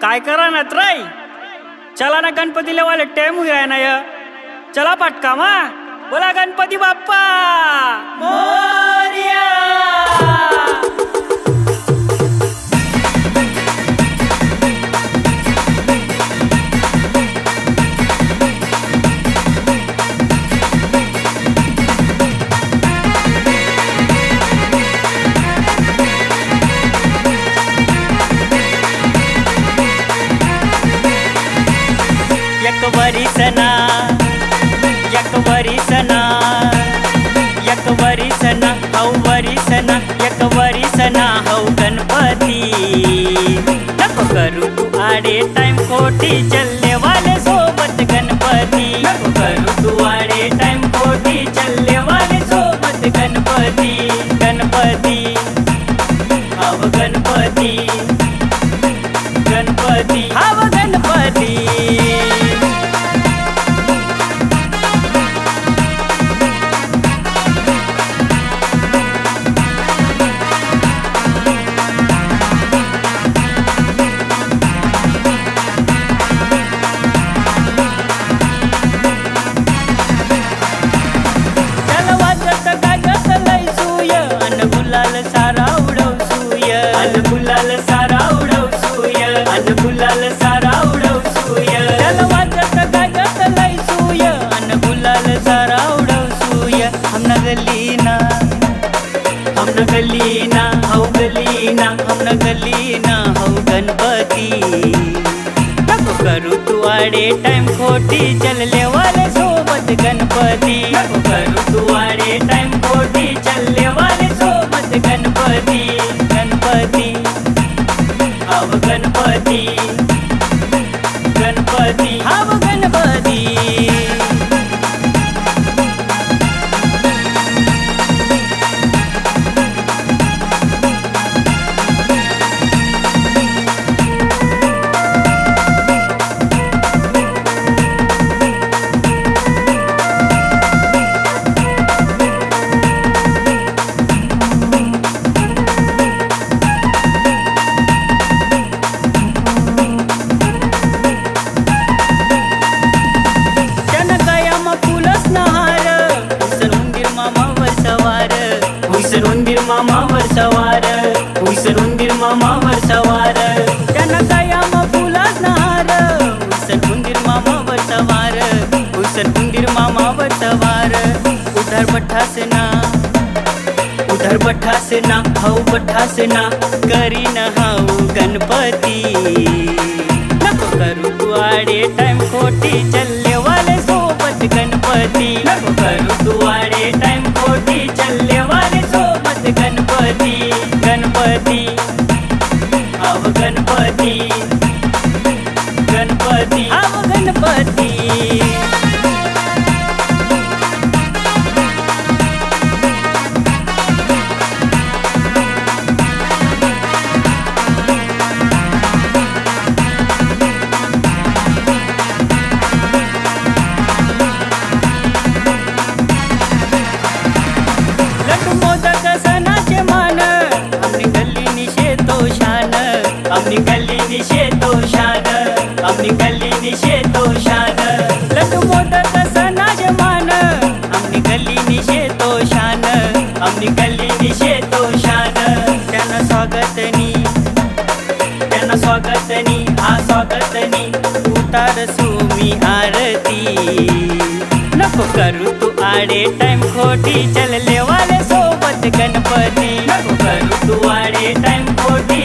काय करा ना त्राई चला ना गणपतीला वाले टाइम हुआ ना या चला पटका मा बोला गणपती बाप्पा मोरया। एक वरीसना हौ वरीसना एक वरीसना हौ गणपती नको करू तू आडे टाइम खोटी चलने वाले सोबत गणपती नको करू तू आडे टाइम खोटी चलने वाले सोबत गणपती गणपती हव गणपती गणपती हव गणपती। हम गलीना हौ गणपती नको करू तू आडे टाइम खोटी चलने वाले सोबत गणपती नको करू तू आडे टाइम खोटी चलने वाले सोबत गणपती गणपती हव गणपती गणपती हव गणपती। मामावर सवार त्यांना कायम फुलाच नहार हुसन उंदीर मामावर सवार हुसन उंदीर मामावर सवार उधर बठासना हौ बठासना करीन हौ गणपती नको करू तू आडे टाइम खोटी चलने वाले सोबत गणपती नको करू तू आडे टाइम खोटी चलने वाले सोबत गणपती गणपती हव गणपती गणपती हव गणपती। लड्डू मोदक सणाचे मान आमनी गल्ली निशेतो शान आमनी गल्ली निशेतो शान आमनी गल्ली निशेतो शान लड्डू मोदक सणाचे मान आमनी गल्ली निशेतो शान आमनी गल्ली निशेतो शान। त्यांना स्वागतनी हा स्वागतनी उतार सुमी आरती नको करू तू आडे टाइम खोटी चलने वाले सोबत गणपती नको करू तू आडे टाइम खोटी